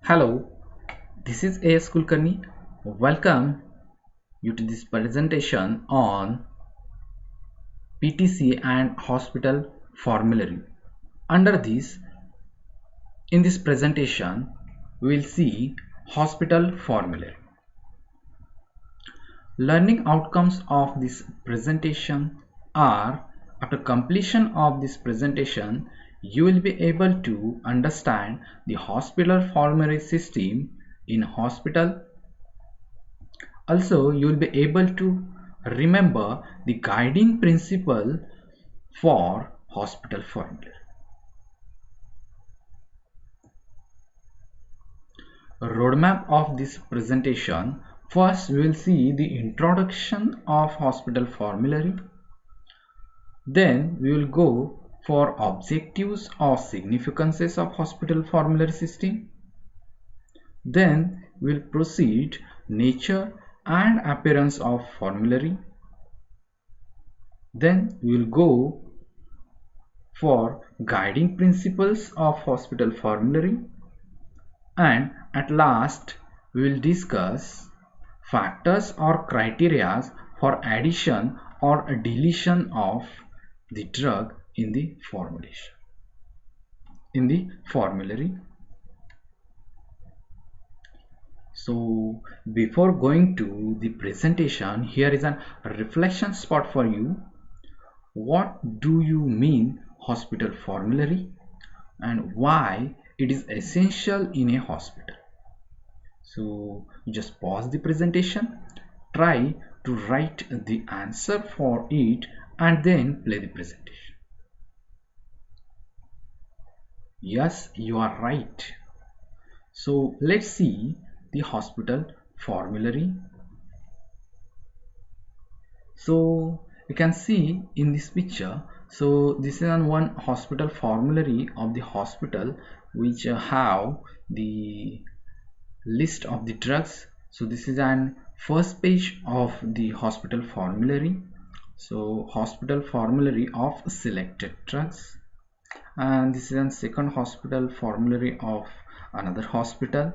Hello, this is A.S. Kulkarni. Welcome you to this presentation on PTC and hospital formulary. Under this, in this presentation, we will see hospital formulary. Learning outcomes of this presentation are after completion of this presentation, you will be able to understand the hospital formulary system in hospital. Also, you will be able to remember the guiding principle for hospital formulary. Roadmap of this presentation. First, we will see the introduction of hospital formulary. Then, we will go for objectives or significances of hospital formulary system. Then, we will proceed nature and appearance of formulary. Then, we will go for guiding principles of hospital formulary, and at last we will discuss factors or criteria for addition or deletion of the drug in the formulary. So before going to the presentation, here is a reflection spot for you. What do you mean hospital formulary and why it is essential in a hospital? So you just pause the presentation, try to write the answer for it and then play the presentation. Yes, you are right. So let's see the hospital formulary. So you can see in this picture, so this is on one hospital formulary of the hospital which have the list of the drugs. So this is an first page of the hospital formulary. So hospital formulary of selected drugs, and this is a second hospital formulary of another hospital.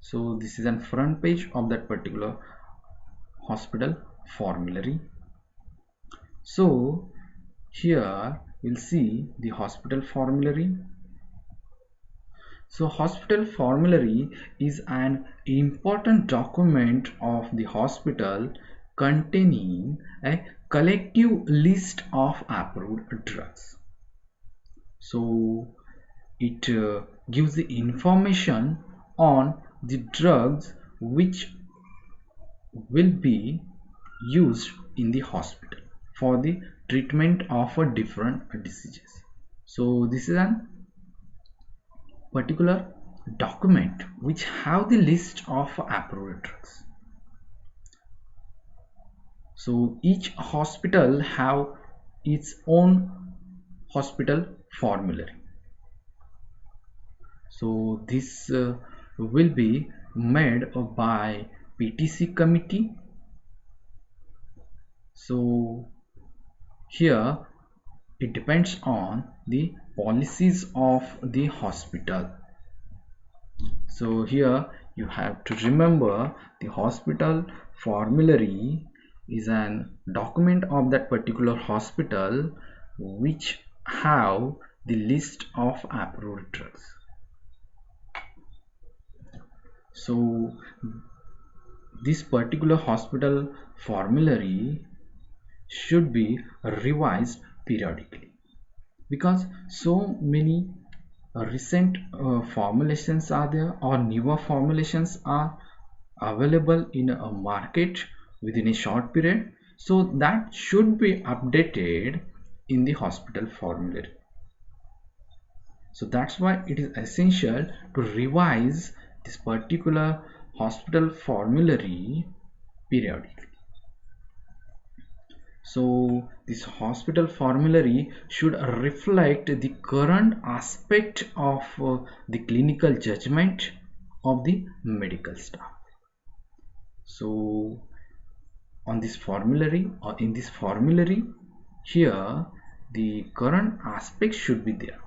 So this is a front page of that particular hospital formulary. So here we'll see the hospital formulary. So hospital formulary is an important document of the hospital containing a collective list of approved drugs. So it gives the information on the drugs which will be used in the hospital for the treatment of a different diseases. So this is an particular document which have the list of approved drugs. So each hospital have its own hospital formulary. So this will be made by PTC committee. So here it depends on the policies of the hospital. So here you have to remember the hospital formulary is an document of that particular hospital which have the list of approved drugs. So this particular hospital formulary should be revised periodically because so many recent formulations are there or newer formulations are available in a market within a short period, so that should be updated in the hospital formulary. So that's why it is essential to revise this particular hospital formulary periodically. So this hospital formulary should reflect the current aspect of the clinical judgment of the medical staff. So on this formulary or in this formulary, here the current aspect should be there.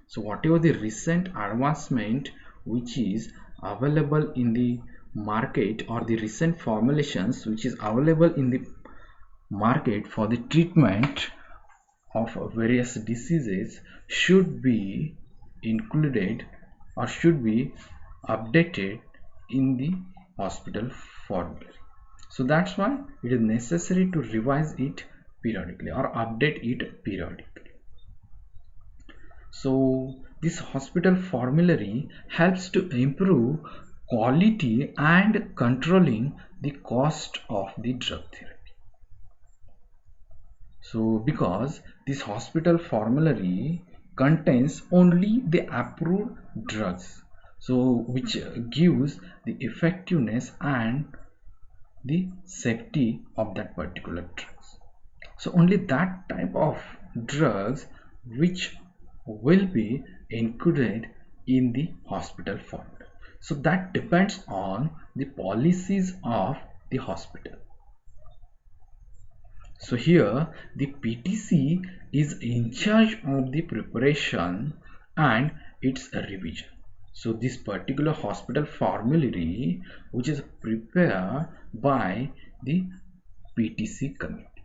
So whatever the recent advancement which is available in the market, or the recent formulations which is available in the market for the treatment of various diseases, should be included or should be updated in the hospital formulary. So that's why it is necessary to revise it periodically or update it periodically. So this hospital formulary helps to improve quality and controlling the cost of the drug therapy. So because this hospital formulary contains only the approved drugs, so which gives the effectiveness and the safety of that particular drugs. So only that type of drugs which will be included in the hospital formulary. So that depends on the policies of the hospital. So here the PTC is in charge of the preparation and its revision. So this particular hospital formulary which is prepared by the PTC committee,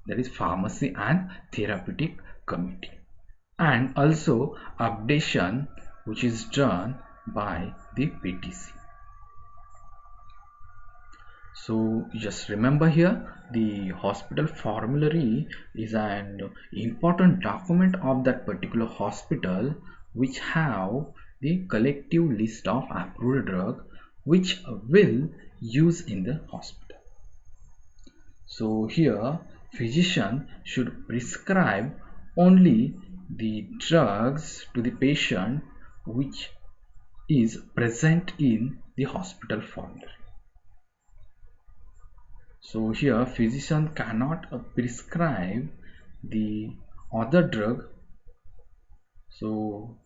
that is Pharmacy and Therapeutic Committee, and also updation which is done by the PTC. So just remember here, the hospital formulary is an important document of that particular hospital which have the collective list of approved drug which will use in the hospital. So here physician should prescribe only the drugs to the patient which is present in the hospital formulary. So here physician cannot prescribe the other drug. So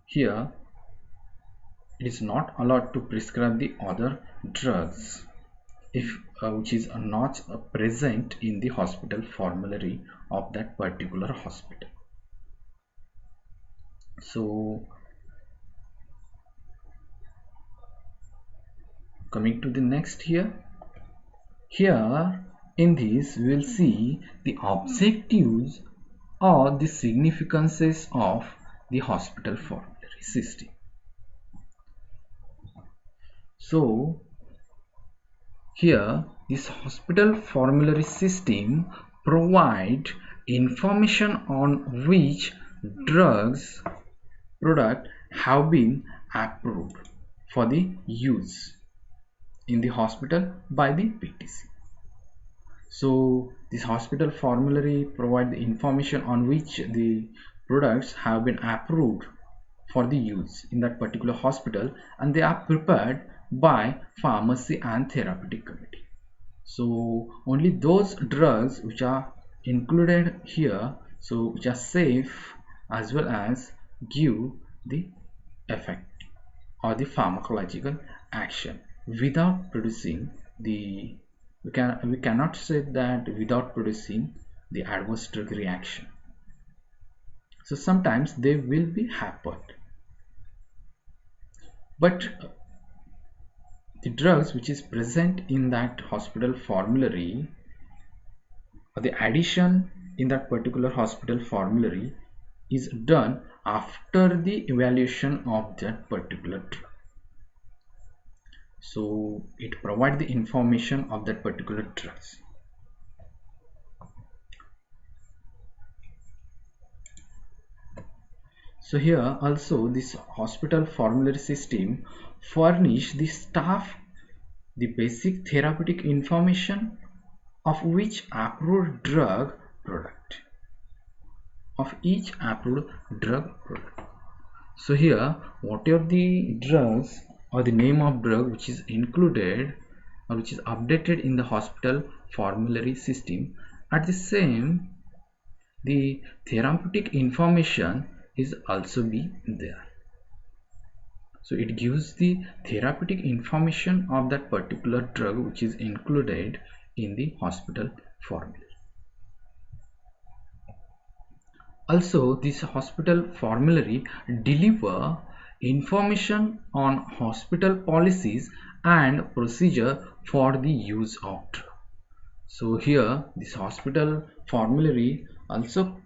here it is not allowed to prescribe the other drugs if which is not present in the hospital formulary of that particular hospital. So coming to the next here in this we will see the objectives or the significances of the hospital formulary system. So here this hospital formulary system provide information on which drugs product have been approved for the use in the hospital by the PTC. So this hospital formulary provide the information on which the products have been approved for the use in that particular hospital, and they are prepared by Pharmacy and Therapeutic Committee. So only those drugs which are included here, so which are safe as well as give the effect or the pharmacological action without producing the we cannot say that without producing the adverse drug reaction. So sometimes they will be happened, but the drugs which is present in that hospital formulary or the addition in that particular hospital formulary is done after the evaluation of that particular drug. So it provides the information of that particular drugs. So here also this hospital formulary system furnish the staff the basic therapeutic information of which approved drug product of each approved drug product. So here whatever the drugs or the name of drug which is included or which is updated in the hospital formulary system, at the same the therapeutic information is also be there. So it gives the therapeutic information of that particular drug which is included in the hospital formulary. Also, this hospital formulary deliver information on hospital policies and procedure for the use of drug. So here this hospital formulary also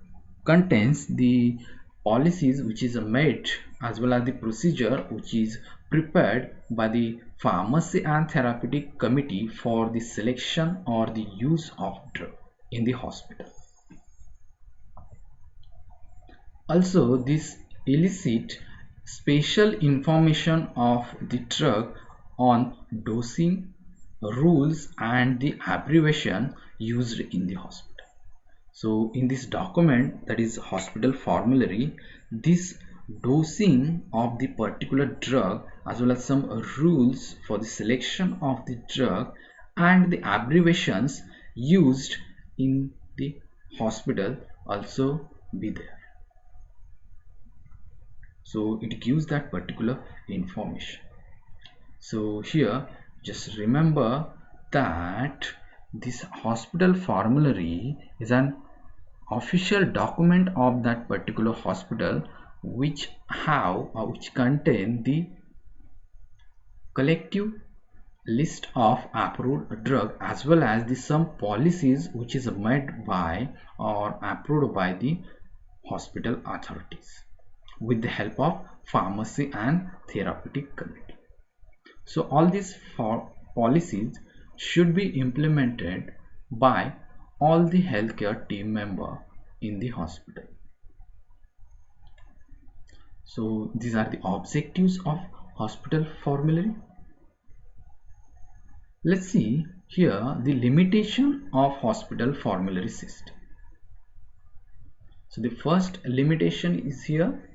contains the policies which is made as well as the procedure which is prepared by the pharmacy and therapeutic committee for the selection or the use of drug in the hospital. Also, this elicit special information of the drug on dosing, rules and the abbreviation used in the hospital. So in this document, that is hospital formulary, this dosing of the particular drug as well as some rules for the selection of the drug and the abbreviations used in the hospital also be there. So it gives that particular information. So here just remember that this hospital formulary is an official document of that particular hospital which contain the collective list of approved drug as well as the some policies which is made by or approved by the hospital authorities with the help of pharmacy and therapeutic committee. So all these policies should be implemented by all the healthcare team member in the hospital. So these are the objectives of hospital formulary. Let's see here the limitation of hospital formulary system. So the first limitation is here.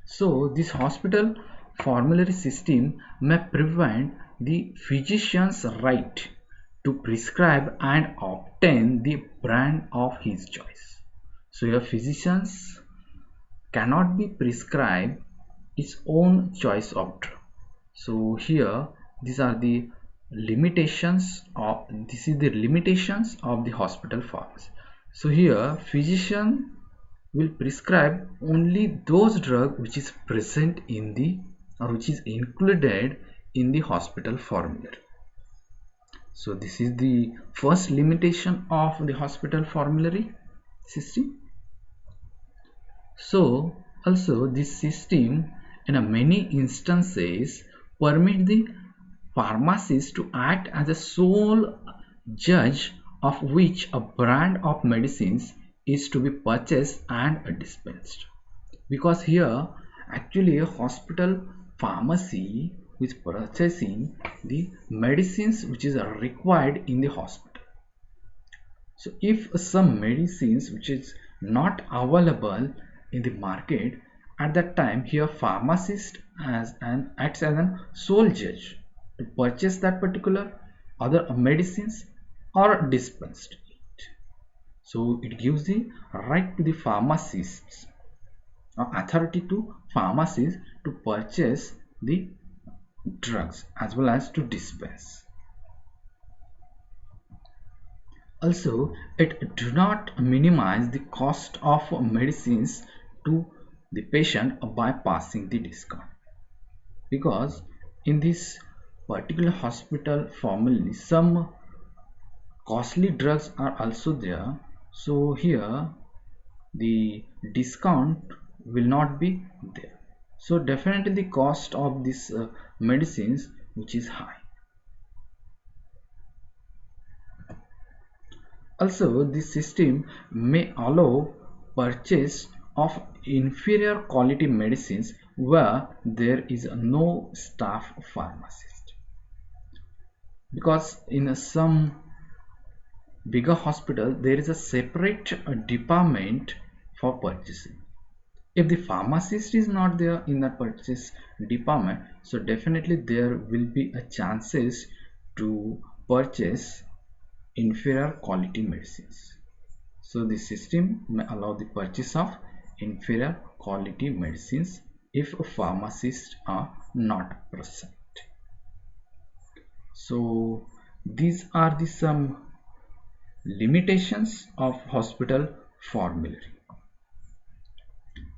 So this hospital formulary system may prevent the physician's right to prescribe and obtain the brand of his choice. So your physicians cannot be prescribed its own choice of drug. So here these are the limitations of the hospital pharmacy. So here physician will prescribe only those drugs which is present in the or which is included in the hospital formulary. So this is the first limitation of the hospital formulary system. So also this system in many instances permit the pharmacist to act as a sole judge of which a brand of medicines is to be purchased and dispensed, because here actually a hospital pharmacy is purchasing the medicines which is required in the hospital. So if some medicines which is not available in the market at that time, here pharmacist acts as an sole judge to purchase that particular other medicines or dispensed it. So it gives the right to the pharmacists or authority to pharmacies to purchase the drugs as well as to dispense. Also, it do not minimize the cost of medicines to the patient by passing the discount, because in this particular hospital formulary some costly drugs are also there. So here the discount will not be there. So definitely the cost of these medicines which is high. Also, this system may allow purchase of inferior quality medicines where there is no staff pharmacist, because in some bigger hospital there is a separate department for purchasing. If the pharmacist is not there in that purchase department, so definitely there will be a chances to purchase inferior quality medicines. So the system may allow the purchase of inferior quality medicines if pharmacists are not present. So these are the some limitations of hospital formulary.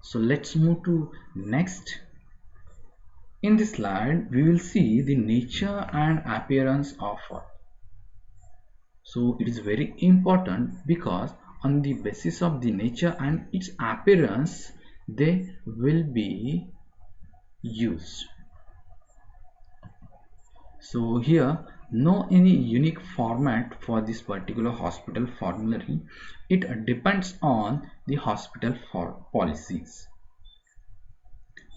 So let's move to next. In this slide we will see the nature and appearance of fur. So it is very important because on the basis of the nature and its appearance they will be used. So here no any unique format for this particular hospital formulary. It depends on the hospital for policies.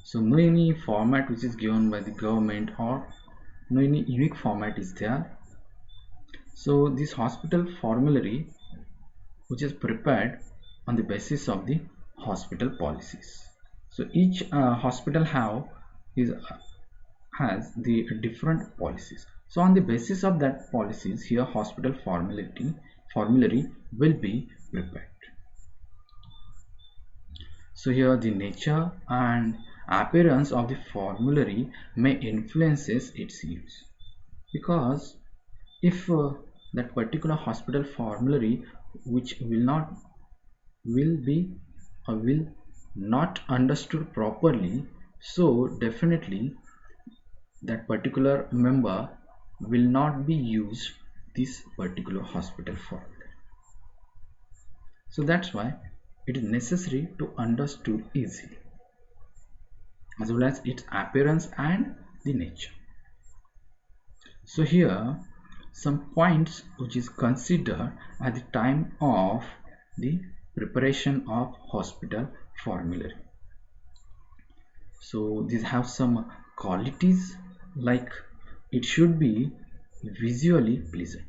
So no any format which is given by the government or no any unique format is there. So this hospital formulary which is prepared on the basis of the hospital policies. So each hospital has the different policies. So on the basis of that policies, here hospital formulary will be prepared. So here the nature and appearance of the formulary may influences its use, because if that particular hospital formulary which will be or will not understood properly, so definitely that particular member will not be used this particular hospital formula. So that's why it is necessary to understood easily, as well as its appearance and the nature. So here some points which is considered at the time of the preparation of hospital formulary. So these have some qualities, like it should be visually pleasing.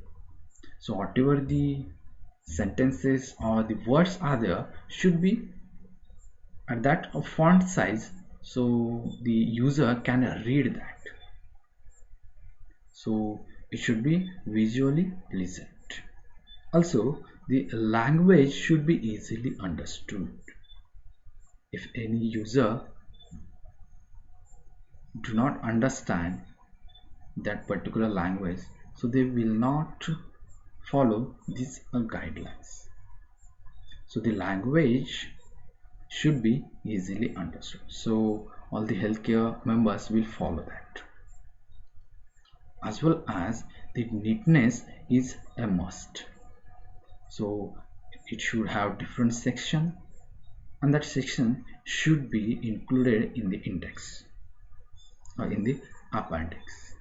So whatever the sentences or the words are there should be at that font size, so the user can read that. So it should be visually pleasant. Also the language should be easily understood. If any user do not understand that particular language, so they will not follow these guidelines. So the language should be easily understood, so all the healthcare members will follow that. As well as the neatness is a must, so it should have different section, and that section should be included in the index or in the appendix.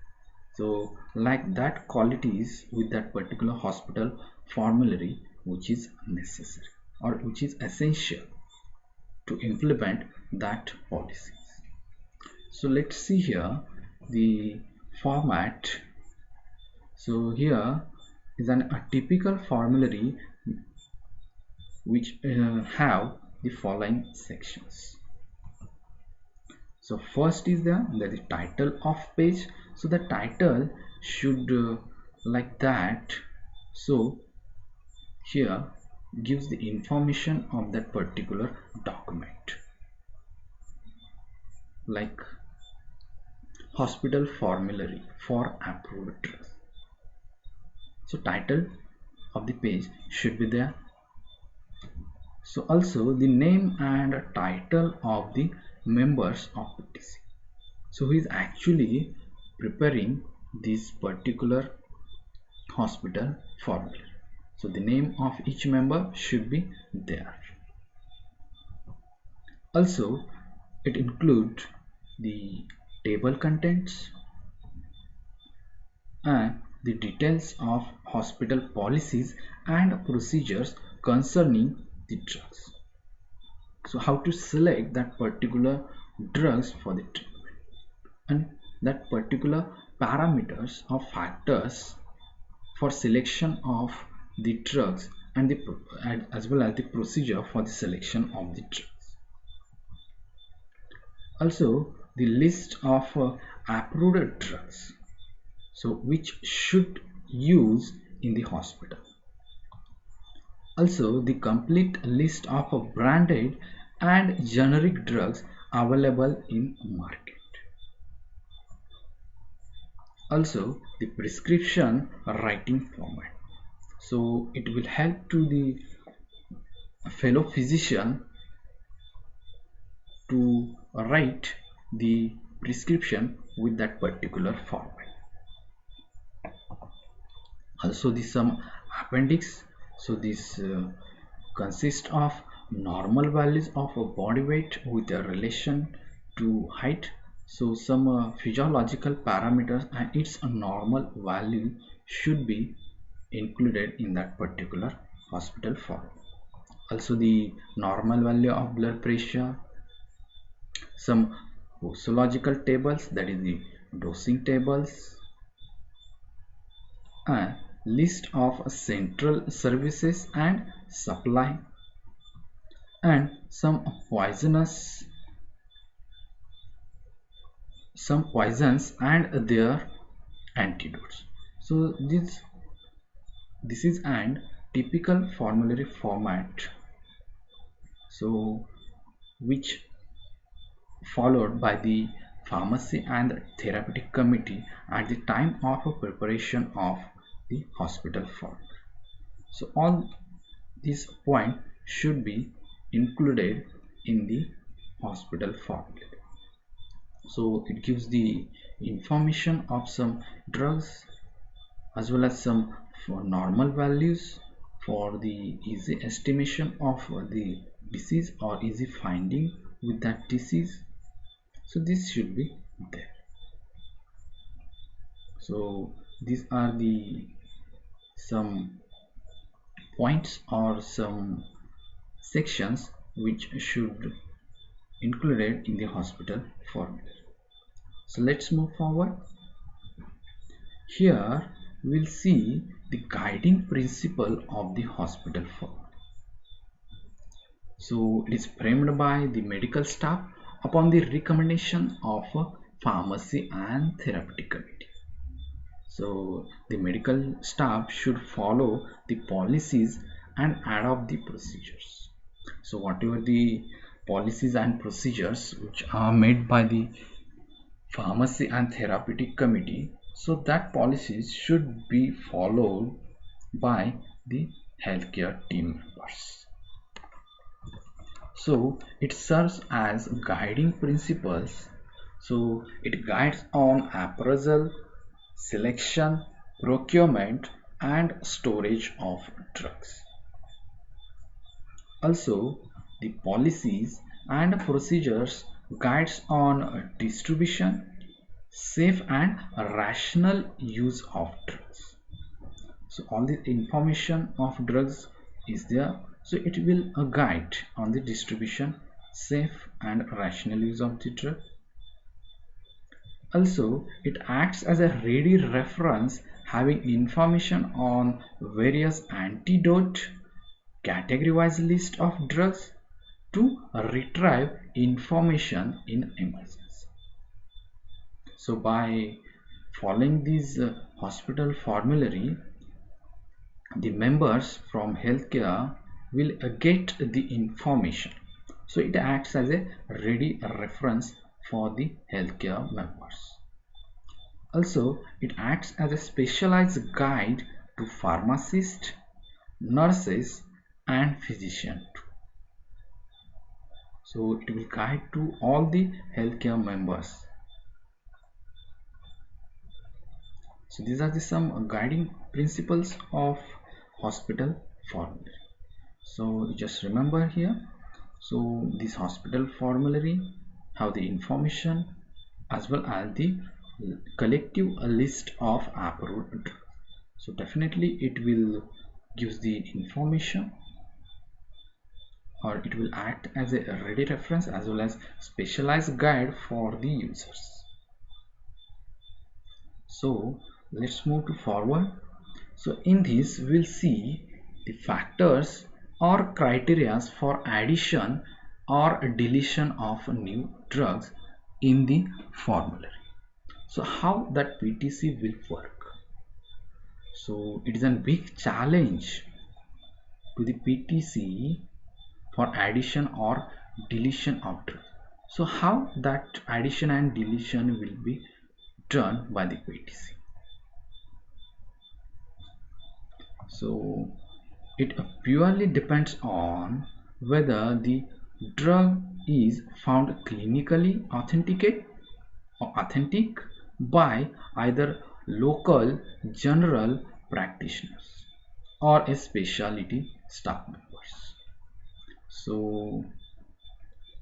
So like that qualities with that particular hospital formulary which is necessary or which is essential to implement that policies. So let's see here the format. So here is a typical formulary which have the following sections. So first is the title of page. So the title should like that. So here gives the information of that particular document, like hospital formulary for approved drugs. So title of the page should be there. So also the name and title of the members of PTC. So who is actually preparing this particular hospital formula. So the name of each member should be there. Also it includes the table contents and the details of hospital policies and procedures concerning the drugs. So how to select that particular drugs for the treatment, and that particular parameters or factors for selection of the drugs, and as well as the procedure for the selection of the drugs. Also the list of approved drugs, so which should use in the hospital. Also the complete list of branded and generic drugs available in market. Also the prescription writing format, so it will help to the fellow physician to write the prescription with that particular format. Also the some appendix. So this consists of normal values of a body weight with a relation to height. So some physiological parameters and its normal value should be included in that particular hospital form. Also the normal value of blood pressure, some posological tables, that is the dosing tables, and list of central services and supply, and some poisons and their antidotes. So this is an typical formulary format, so which followed by the pharmacy and therapeutic committee at the time of a preparation of the hospital form. So all these points should be included in the hospital formula. So it gives the information of some drugs as well as some for normal values for the easy estimation of the disease or easy finding with that disease. So this should be there. So these are the some points or some sections which should included in the hospital formula. So let's move forward. Here we'll see the guiding principle of the hospital formula. So it is framed by the medical staff upon the recommendation of a pharmacy and therapeutic committee. So the medical staff should follow the policies and adopt the procedures. So whatever the policies and procedures which are made by the pharmacy and therapeutic committee, so that policies should be followed by the healthcare team members. So it serves as guiding principles. So it guides on appraisal, selection, procurement, and storage of drugs. Also, the policies and procedures guides on distribution, safe and rational use of drugs. So all the information of drugs is there. So it will a guide on the distribution, safe and rational use of the drug. Also, it acts as a ready reference having information on various antidote, category-wise list of drugs to retrieve information in emergency. So by following this hospital formulary, the members from healthcare will get the information. So it acts as a ready reference for the healthcare members. Also, it acts as a specialized guide to pharmacists, nurses, and physicians. So it will guide to all the healthcare members. So these are the some guiding principles of hospital formulary. So just remember here. So this hospital formulary have the information as well as the collective list of approved drugs. So definitely it will gives the information, or it will act as a ready reference as well as specialized guide for the users. So let's move to forward. So in this we'll see the factors or criteria for addition or deletion of new drugs in the formulary. So how that PTC will work? So it is a big challenge to the PTC for addition or deletion of drugs. So how that addition and deletion will be done by the PTC? So it purely depends on whether the drug is found clinically authentic by either local general practitioners or a specialty staff members. So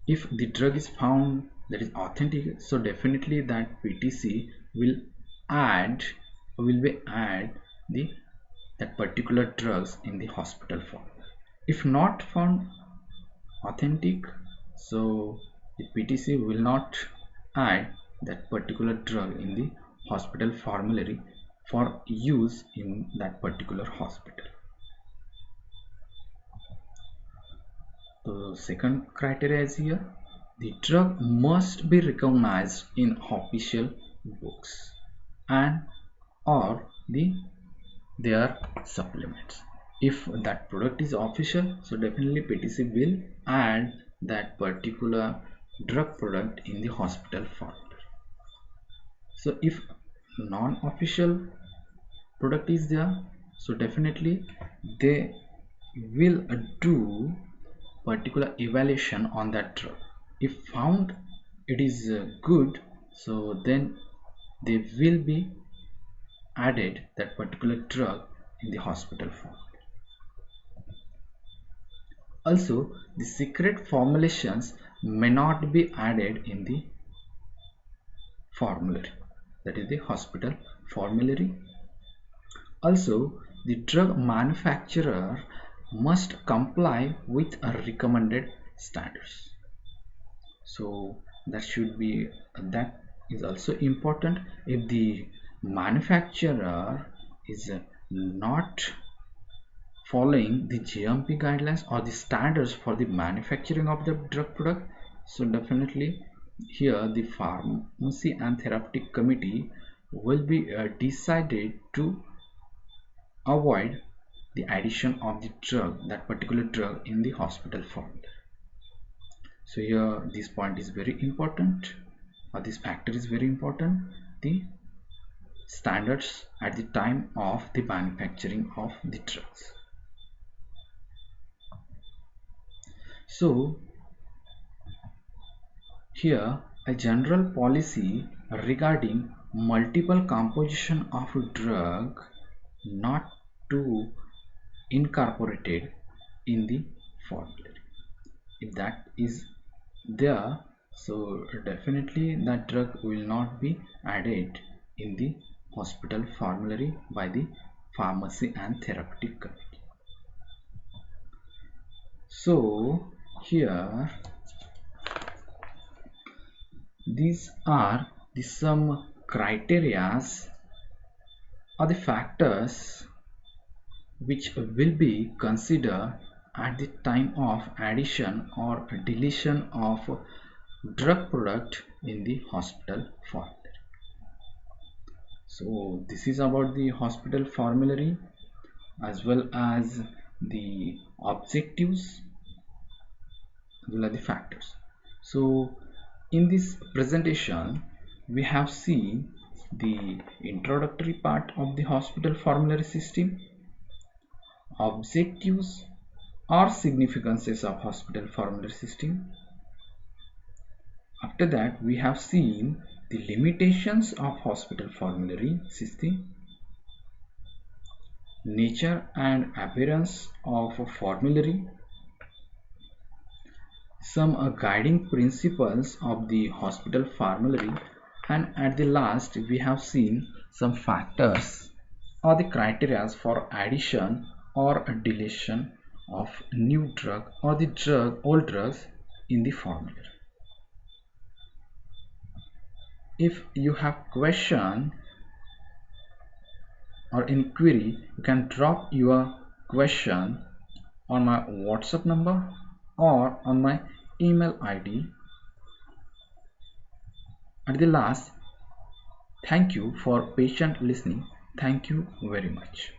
if the drug is found that is authentic, so definitely that PTC will add the that particular drugs in the hospital form. If not found authentic, so the PTC will not add that particular drug in the hospital formulary for use in that particular hospital. The second criteria is here: the drug must be recognized in official books and or their supplements. If that product is official, so definitely PTC will add that particular drug product in the hospital formulary. So if non-official product is there, so definitely they will do particular evaluation on that drug. If found it is good, so then they will be added that particular drug in the hospital form. Also, the secret formulations may not be added in the formulary, that is the hospital formulary. Also, the drug manufacturer must comply with a recommended standards. So that is also important. If the manufacturer is not following the GMP guidelines or the standards for the manufacturing of the drug product, so definitely here the pharmacy and therapeutic committee will be decided to avoid the addition of that particular drug in the hospital formulary. So here this point is very important, or this factor is very important: the standards at the time of the manufacturing of the drugs. So here a general policy regarding multiple composition of a drug not to incorporated in the formulary. If that is there, so definitely that drug will not be added in the hospital formulary by the pharmacy and therapeutic committee. So here these are some criterias or the factors which will be considered at the time of addition or deletion of drug product in the hospital formulary. So this is about the hospital formulary as well as the objectives as well as the factors. So in this presentation we have seen the introductory part of the hospital formulary system, objectives or significances of hospital formulary system. After that we have seen the limitations of hospital formulary system, nature and appearance of a formulary, some guiding principles of the hospital formulary, and at the last we have seen some factors or the criteria for addition or deletion of new drug or the old drugs in the formulary. If you have question or any query, you can drop your question on my WhatsApp number or on my email ID. At the last, thank you for patient listening. Thank you very much.